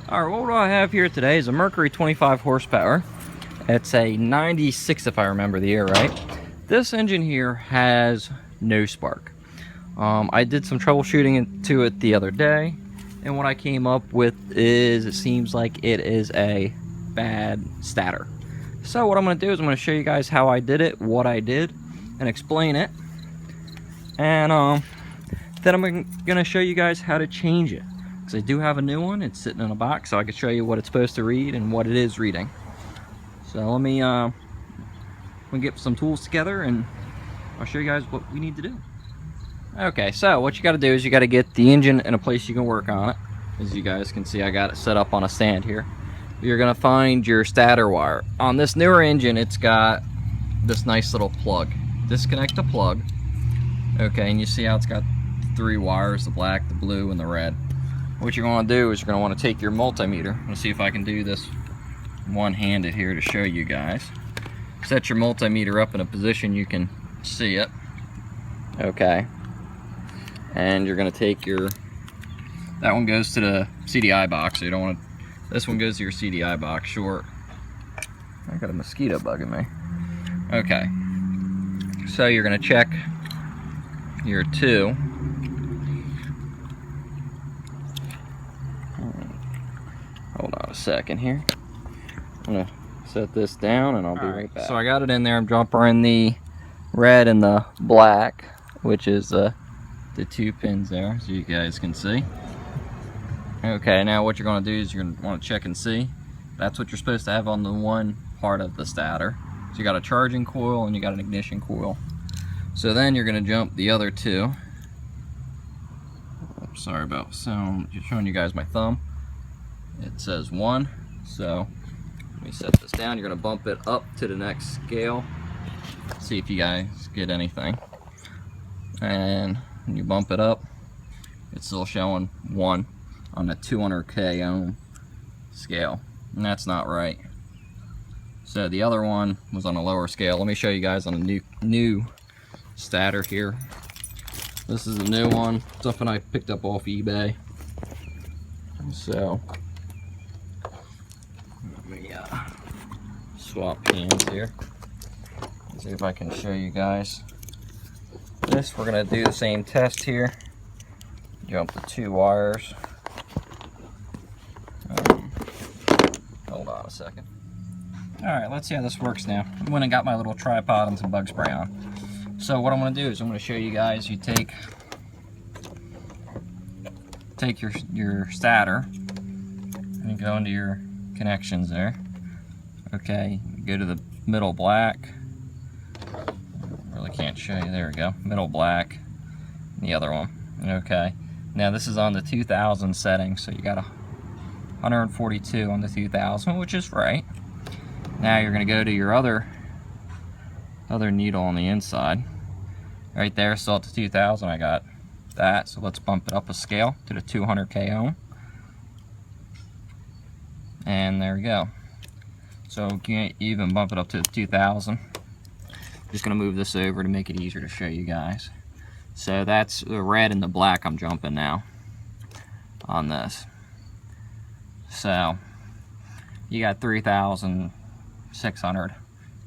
Alright, what I have here today is a Mercury 25 horsepower. It's a 96 if I remember the year right. This engine here has no spark. I did some troubleshooting to it the other day, and what I came up with is it seems like it is a bad stator. So what I'm going to do is I'm going to show you guys how I did it, what I did, and explain it. And then I'm going to show you guys how to change it. Because I do have a new one. It's sitting in a box, so I can show you what it's supposed to read and what it is reading. So let me get some tools together and I'll show you guys what we need to do. Okay, so what you got to do is you got to get the engine in a place you can work on it. As you guys can see, I got it set up on a stand here. You're going to find your stator wire. On this newer engine, it's got this nice little plug. Disconnect the plug. Okay, and you see how it's got 3 wires, the black, the blue, and the red. What you're going to do is you're going to want to take your multimeter. Let's see if I can do this one-handed here to show you guys. Set your multimeter up in a position you can see it. Okay. And you're going to take your, that one goes to the CDI box, so you don't want to, this one goes to your CDI box short. I got a mosquito bugging me. Okay. So you're going to check your 2. Hold on a second here. I'm gonna set this down and I'll be right back. So I got it in there. I'm jumping the red and the black, which is the 2 pins there, so you guys can see. Okay, now what you're going to do is you're going to want to check and see. That's what you're supposed to have on the one part of the stator. So you got a charging coil and you got an ignition coil. So then you're going to jump the other 2. I'm sorry about sound. Just showing you guys my thumb. It says 1, so let me set this down. You're going to bump it up to the next scale. See if you guys get anything. And when you bump it up, it's still showing 1 on the 200k ohm scale, and that's not right. So the other one was on a lower scale. Let me show you guys on a new stator here. This is a new one, something I picked up off eBay. So let me swap hands here. Let's see if I can show you guys this. We're gonna do the same test here. Jump the 2 wires. Hold on a second. Alright, let's see how this works now. I went and got my little tripod and some bug spray on. So what I'm going to do is I'm going to show you guys, you take your stator and you go into your connections there. Okay, go to the middle black. Really can't show you. There we go. Middle black. And the other one. Okay. Now this is on the 2000 setting, so you got 142 on the 2000, which is right. Now you're going to go to your other needle on the inside. Right there, still at the 2000, I got that. So let's bump it up a scale to the 200k ohm. And there we go. So you can't even bump it up to the 2000. Just going to move this over to make it easier to show you guys. So that's the red and the black I'm jumping now on this. So you got 3,600,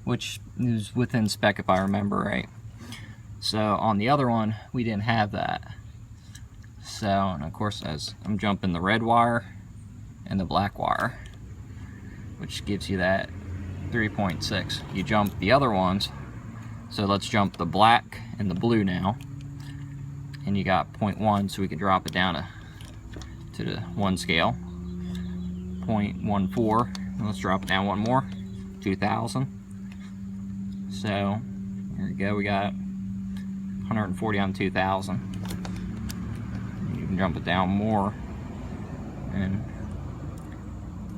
which is within spec if I remember right. So on the other one, we didn't have that. So, and of course, as I'm jumping the red wire and the black wire, which gives you that 3.6. You jump the other ones, so let's jump the black and the blue now. And you got 0.1, so we can drop it down to the 1 scale. 0.14, and let's drop it down 1 more, 2000. So here we go, we got 140 on 2000. You can jump it down more, and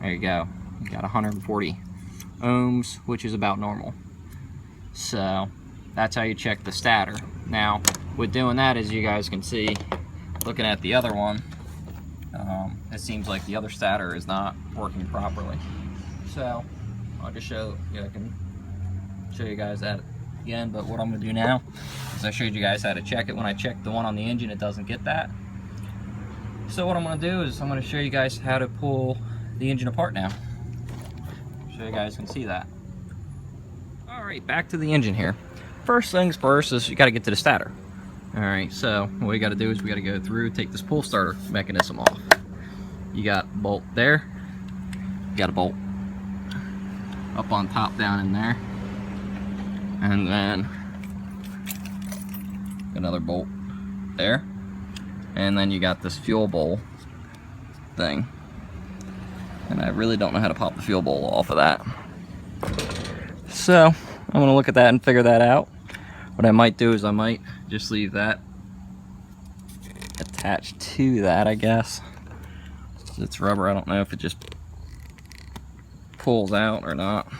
there you go. You got 140 ohms, which is about normal. So that's how you check the stator. Now, with doing that, as you guys can see, looking at the other one, it seems like the other stator is not working properly. So I'll just show you, I can show you guys that again, but what I'm going to do now is I showed you guys how to check it. When I check the one on the engine, it doesn't get that. So what I'm going to do is I'm going to show you guys how to pull the engine apart now. So you guys can see that. Alright, back to the engine here. First things first is you got to get to the stator. Alright, so what we got to do is we got to go through, take this pull starter mechanism off. You got a bolt there. You got a bolt up on top down in there. And then another bolt there. And then you got this fuel bowl thing. And I really don't know how to pop the fuel bowl off of that. So I'm gonna look at that and figure that out. What I might do is I might just leave that attached to that, I guess. It's rubber, I don't know if it just pulls out or not.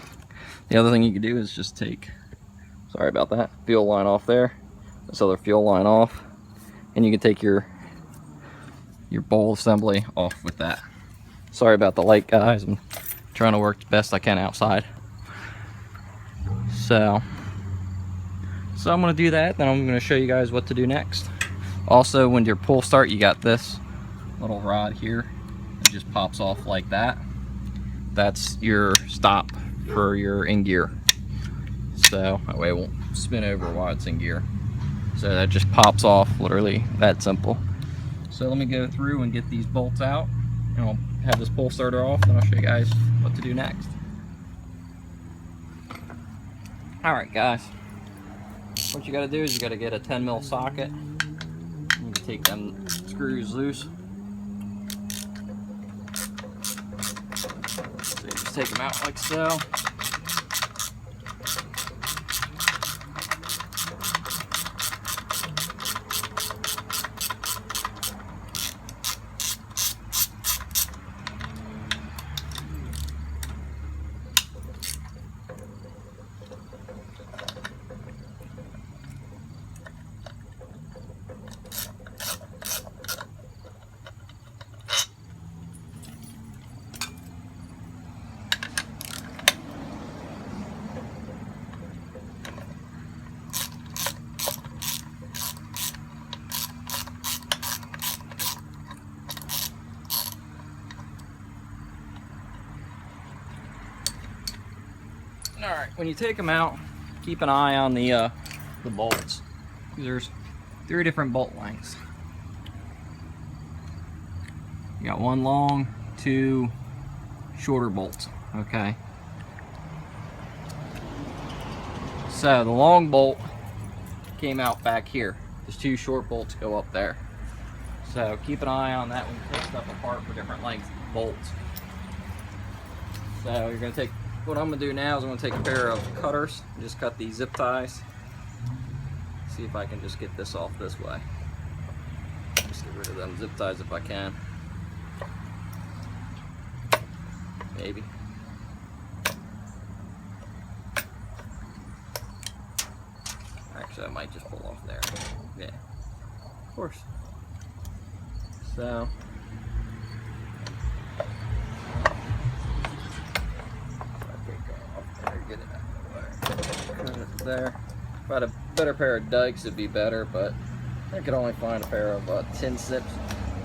The other thing you can do is just take, sorry about that, fuel line off there, this other fuel line off, and you can take your bowl assembly off with that. Sorry about the light, guys. I'm trying to work the best I can outside. So I'm going to do that, then I'm going to show you guys what to do next. Also, when your pull start, you got this little rod here. It just pops off like that. That's your stop for your in gear. So that way it won't spin over while it's in gear. So that just pops off, literally that simple. So let me go through and get these bolts out, and I'll have this pull starter off, and I'll show you guys what to do next. Alright guys, what you got to do is you got to get a 10mm socket. You can take them screws loose. So you just take them out like so. Alright, when you take them out, keep an eye on the bolts. There's 3 different bolt lengths. You got 1 long, 2 shorter bolts, okay? So the long bolt came out back here. There's 2 short bolts go up there. So keep an eye on that when you take stuff apart for different lengths of bolts. So you're going to take, what I'm going to do now is I'm going to take a pair of cutters and just cut these zip ties. See if I can just get this off this way. Just get rid of them zip ties if I can. Maybe. Actually, I might just pull off there. Yeah, of course. So. There. If I had a better pair of dikes, it'd be better, but I could only find a pair of tin snips,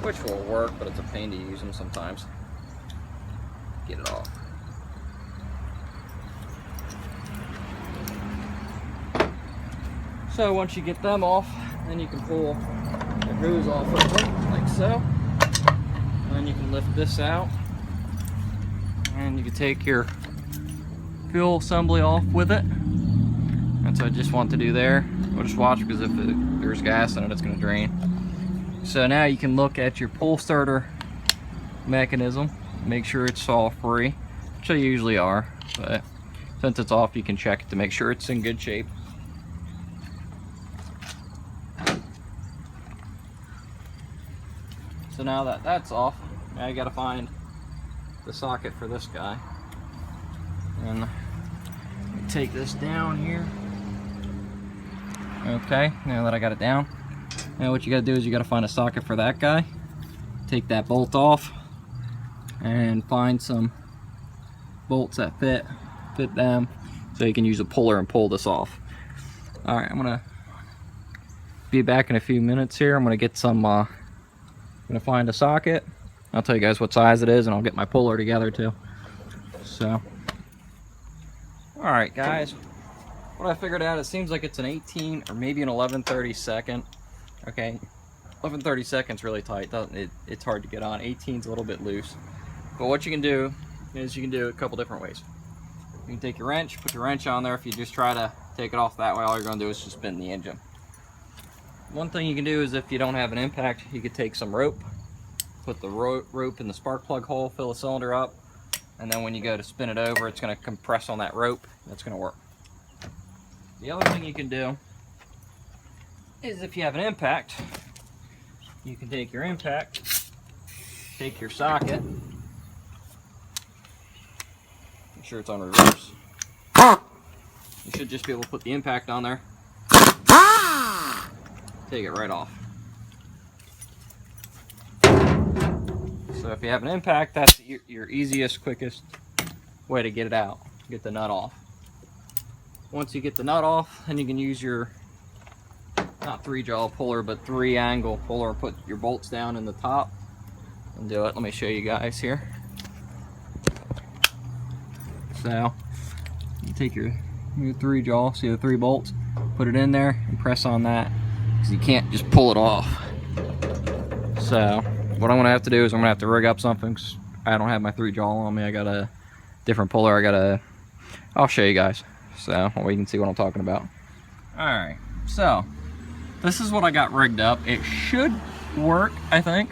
which will work, but it's a pain to use them sometimes. Get it off. So once you get them off, then you can pull the hose off of them, like so. And then you can lift this out, and you can take your fuel assembly off with it. That's what I just want to do there. We'll just watch, because if there's gas in it, it's going to drain. So now you can look at your pull starter mechanism, make sure it's all free, which they usually are, but since it's off, you can check it to make sure it's in good shape. So now that that's off, now you got to find the socket for this guy. And take this down here. Okay, now that I got it down, now what you got to do is you got to find a socket for that guy. Take that bolt off and find some bolts that fit them, so you can use a puller and pull this off. All right, I'm gonna be back in a few minutes here. I'm gonna get some gonna find a socket. I'll tell you guys what size it is, and I'll get my puller together too. So, all right, guys. What I figured out, it seems like it's an 18 or maybe an 11/32. Okay, 11/32 is really tight. It's hard to get on. 18's a little bit loose. But what you can do is you can do it a couple different ways. You can take your wrench, put your wrench on there. If you just try to take it off that way, all you're going to do is just spin the engine. One thing you can do is if you don't have an impact, you could take some rope, put the rope in the spark plug hole, fill the cylinder up, and then when you go to spin it over, it's going to compress on that rope. That's going to work. The other thing you can do is if you have an impact, you can take your impact, take your socket, make sure it's on reverse. You should just be able to put the impact on there, take it right off. So if you have an impact, that's your easiest, quickest way to get it out, get the nut off. Once you get the nut off, then you can use your, not 3-jaw puller, but 3-angle puller. Put your bolts down in the top and do it. Let me show you guys here. So, you take your 3-jaw, see the 3 bolts, put it in there and press on that, because you can't just pull it off. So, what I'm going to have to do is I'm going to have to rig up something, because I don't have my 3-jaw on me. I got a different puller. I'll show you guys. So, well, you can see what I'm talking about. Alright, so this is what I got rigged up. It should work, I think.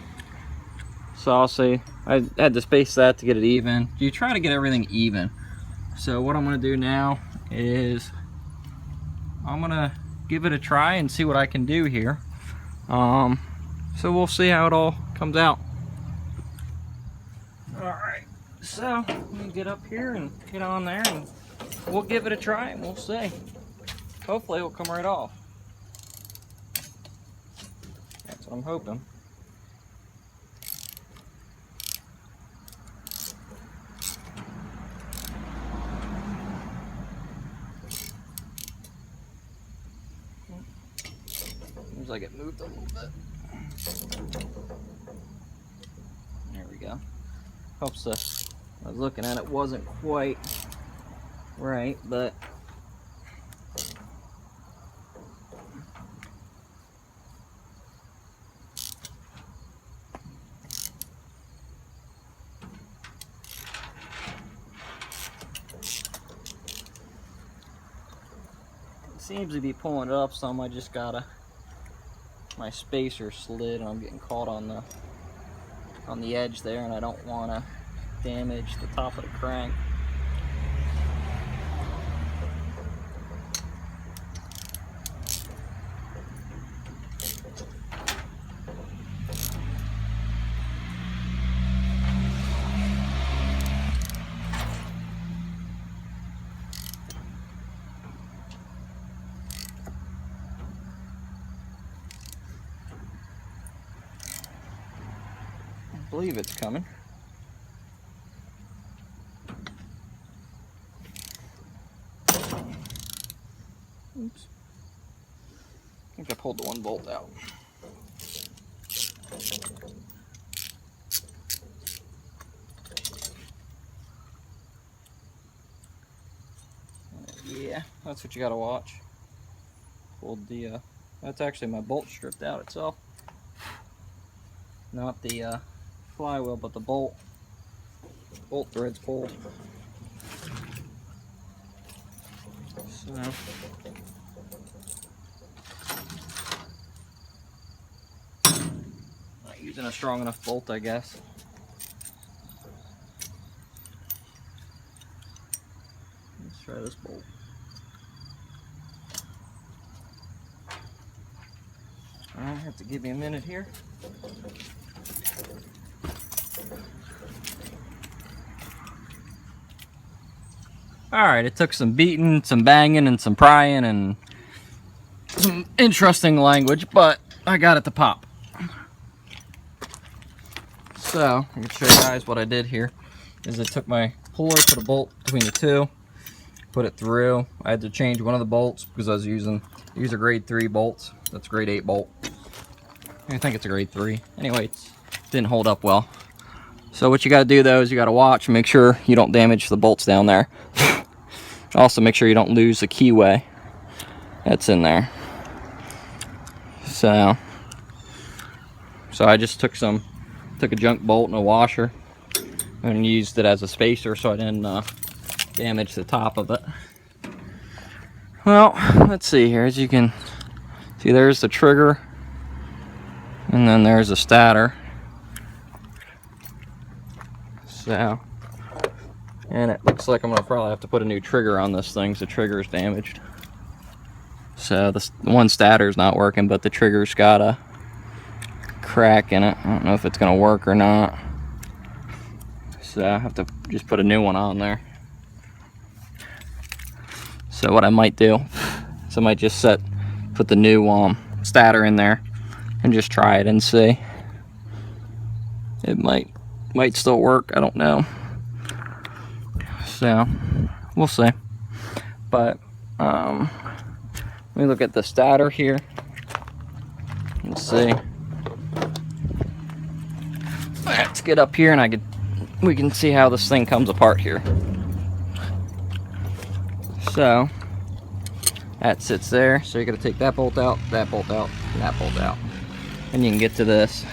So I'll see. I had to space that to get it even. You try to get everything even. So what I'm going to do now is I'm going to give it a try and see what I can do here. So we'll see how it all comes out. Alright, so let me get up here and get on there and we'll give it a try and we'll see. Hopefully it'll come right off. That's what I'm hoping. Seems like it moved a little bit. There we go. Helps us. I was looking at it, wasn't quite right, but it seems to be pulling it up some. I just got my spacer slid and I'm getting caught on the edge there, and I don't want to damage the top of the crank. I believe it's coming. Oops. I think I pulled the one bolt out. Yeah, that's what you gotta watch. Pulled the, that's actually my bolt stripped out itself. Not the flywheel, but the bolt thread's pulled. So not using a strong enough bolt, I guess. Let's try this bolt. Alright, have to give me a minute here. Alright, it took some beating, some banging, and some prying, and some interesting language, but I got it to pop. So, I'm going to show you guys what I did here. Is I took my puller, put a bolt between the two, put it through. I had to change one of the bolts because I was using, these are grade 3 bolts. That's grade 8 bolt. I think it's a grade 3. Anyway, didn't hold up well. So what you got to do though is you got to watch and make sure you don't damage the bolts down there. Also make sure you don't lose the keyway that's in there. So I just took a junk bolt and a washer and used it as a spacer so I didn't damage the top of it. Well, let's see here. As you can see, there's the trigger and then there's the stator. So, and it looks like I'm gonna probably have to put a new trigger on this thing. The trigger is damaged. So the one stator's not working, but the trigger's got a crack in it. I don't know if it's gonna work or not. So I have to just put a new one on there. So what I might do is I might just put the new stator in there and just try it and see. It might still work, I don't know. So we'll see. But let me look at the stator here. Let's see. Let's get up here and we can see how this thing comes apart here. So that sits there. So you're gonna take that bolt out, that bolt out, and that bolt out. And you can get to this.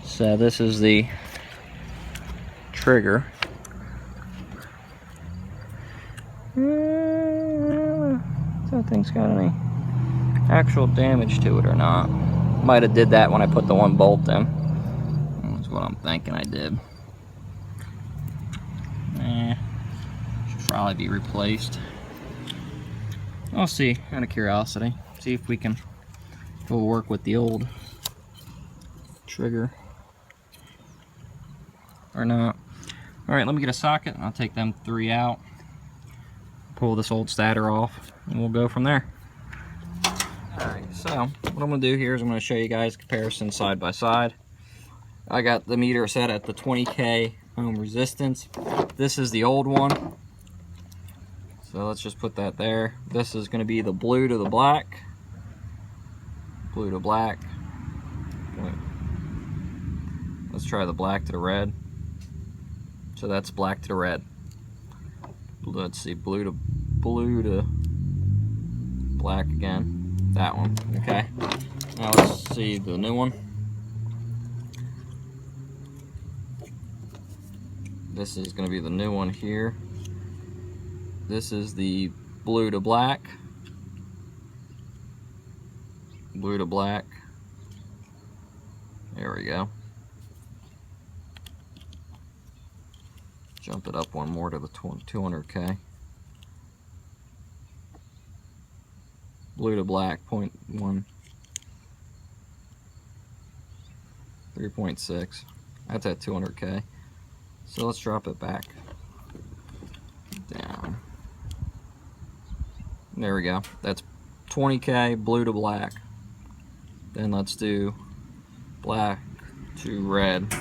So this is the trigger. That thing's got any actual damage to it or not. Might have did that when I put the one bolt in. That's what I'm thinking I did. Should probably be replaced. I'll see, out of curiosity. See if we'll work with the old trigger or not. Alright, let me get a socket and I'll take them 3 out. Pull this old stator off and we'll go from there. Alright, so what I'm going to do here is I'm going to show you guys comparison side by side. I got the meter set at the 20K ohm resistance. This is the old one. So let's just put that there. This is going to be the blue to the black. Blue to black. Wait. Let's try the black to the red. So that's black to the red. Let's see, blue to black again. That one, okay. Now let's see the new one. This is going to be the new one here. This is the blue to black. Blue to black. There we go. Jump it up one more to the 200K. Blue to black, 0.1. 3.6. That's at 200K. So let's drop it back down. There we go. That's 20K, blue to black. Then let's do black to red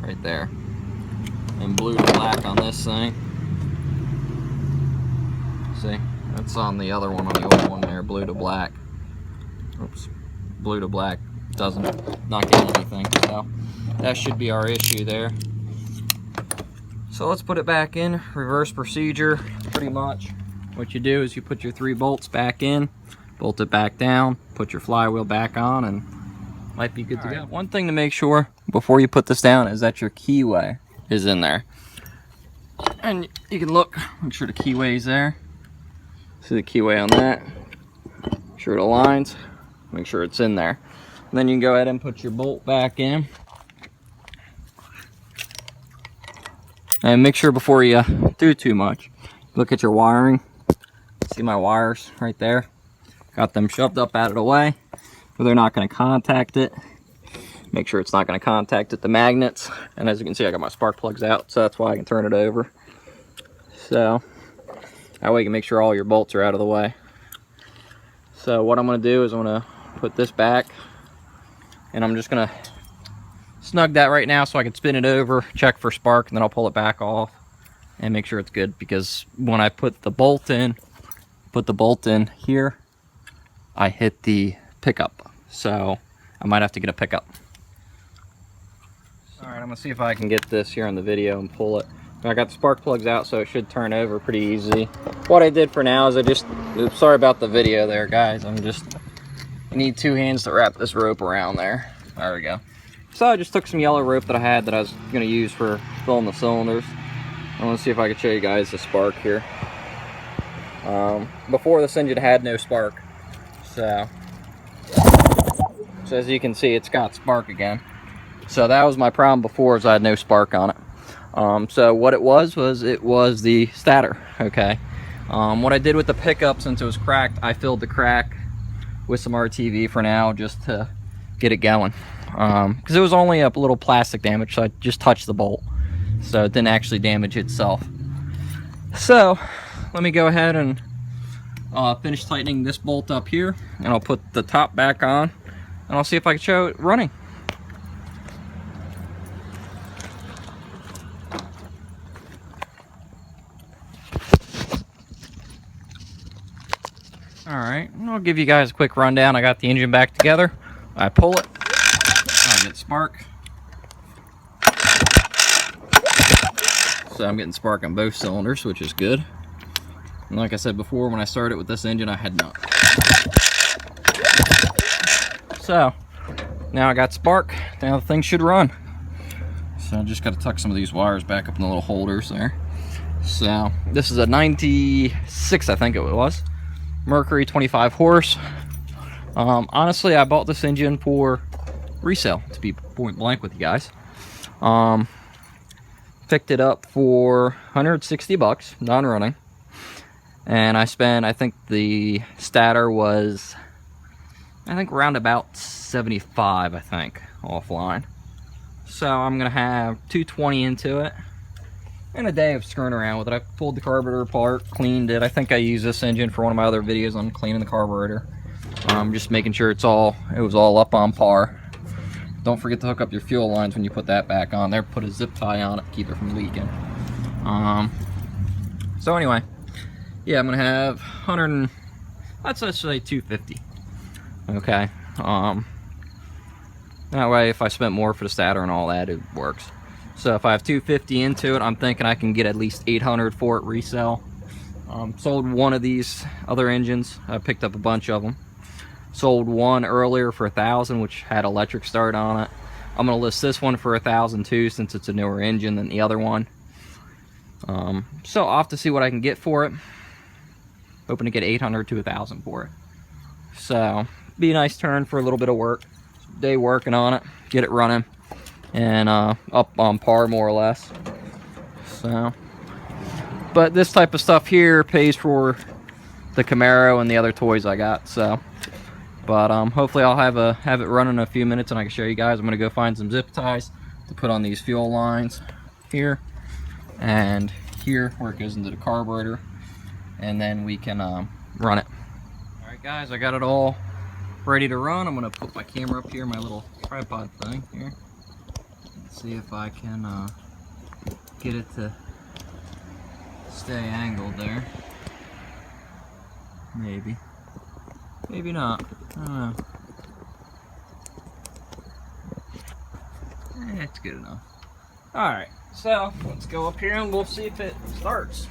right there. And blue to black on this thing. See, that's on the other one, on the old one there, blue to black. Oops, blue to black doesn't not get anything, so that should be our issue there. So let's put it back in, reverse procedure, pretty much. What you do is you put your 3 bolts back in, bolt it back down, put your flywheel back on, and might be good to go. One thing to make sure before you put this down is that your keyway is in there. And you can look, make sure the keyway is there. See the keyway on that. Make sure it aligns, make sure it's in there. And then you can go ahead and put your bolt back in. And make sure before you do too much, look at your wiring. See my wires right there? Got them shoved up out of the way, where they're not going to contact it. Make sure it's not going to contact it, the magnets. And as you can see, I got my spark plugs out, so that's why I can turn it over. So that way you can make sure all your bolts are out of the way. So what I'm going to do is I'm going to put this back, and I'm just going to snug that right now so I can spin it over, check for spark, and then I'll pull it back off and make sure it's good, because when I put the bolt in here, I hit the pickup, so I might have to get a pickup. Alright, I'm going to see if I can get this here on the video and pull it. I got the spark plugs out, so it should turn over pretty easy. What I did for now is oops, sorry about the video there, guys. I need 2 hands to wrap this rope around there. There we go. So I just took some yellow rope that I had that I was going to use for filling the cylinders. I want to see if I can show you guys the spark here. Before, this engine had no spark. So as you can see, it's got spark again. So that was my problem before, is I had no spark on it. So what it was the stator. Okay. What I did with the pickup, since it was cracked, I filled the crack with some RTV for now, just to get it going. Because it was only a little plastic damage, so I just touched the bolt, so it didn't actually damage itself. So let me go ahead and finish tightening this bolt up here, and I'll put the top back on, and I'll see if I can show it running. Alright, I'll give you guys a quick rundown. I got the engine back together. I pull it, I get spark. So I'm getting spark on both cylinders, which is good. And like I said before, when I started with this engine, I had none. So now I got spark. Now the thing should run. So I just got to tuck some of these wires back up in the little holders there. So this is a 96, I think it was. Mercury 25 horse. Honestly, I bought this engine for resale, to be point blank with you guys. Picked it up for 160 bucks, non-running. And I spent, I think the stator was, around about 75, I think, offline. So I'm gonna have 220 into it, and a day of screwing around with it. I pulled the carburetor apart, cleaned it. I think I used this engine for one of my other videos on cleaning the carburetor. Just making sure it was all up on par. Don't forget to hook up your fuel lines when you put that back on there. Put a zip tie on it to keep it from leaking. So anyway, yeah, I'm gonna have 100, let's say 250. Okay. That way, if I spent more for the stator and all that, it works. So if I have 250 into it, I'm thinking I can get at least 800 for it resale. Sold one of these other engines. I picked up a bunch of them. Sold one earlier for 1,000, which had electric start on it. I'm gonna list this one for 1,000 too, since it's a newer engine than the other one. So I'll have to see what I can get for it. Hoping to get 800 to 1,000 for it. So be a nice turn for a little bit of work. Day working on it, get it running, and up on par more or less. So, but this type of stuff here pays for the Camaro and the other toys I got. So, but hopefully I'll have it running in a few minutes and I can show you guys. I'm gonna go find some zip ties to put on these fuel lines here and here where it goes into the carburetor, and then we can run it. All right, guys, I got it all ready to run. I'm gonna put my camera up here, my little tripod thing here. Let's see if I can get it to stay angled there. Maybe. Maybe not. I don't know. That's good enough. Alright, so let's go up here and we'll see if it starts.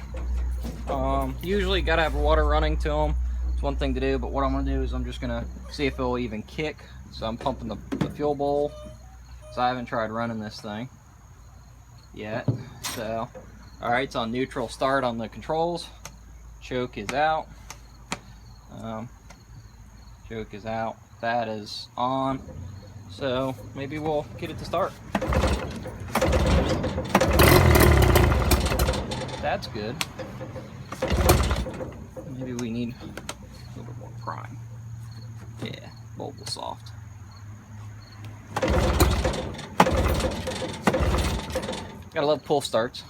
Usually gotta have water running to them. It's one thing to do, but what I'm gonna do is I'm just gonna see if it'll even kick. So I'm pumping the fuel bowl. So I haven't tried running this thing yet. So, alright, it's on neutral start on the controls. Choke is out. Choke is out. That is on. So maybe we'll get it to start. That's good. Maybe we need a little bit more prime. Yeah, bulb was soft. Gotta love pull starts.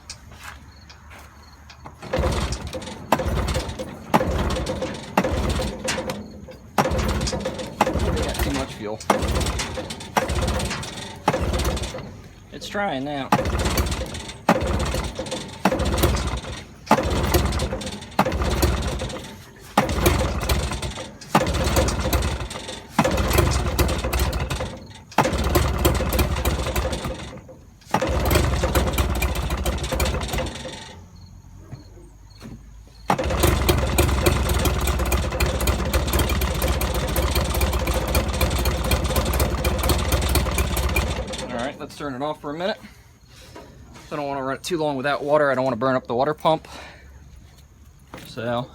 Got too much fuel. It's trying now. right, let's turn it off for a minute. I don't want to run it too long without water. I don't want to burn up the water pump. So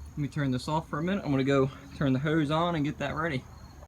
let me turn this off for a minute. I'm going to go turn the hose on and get that ready.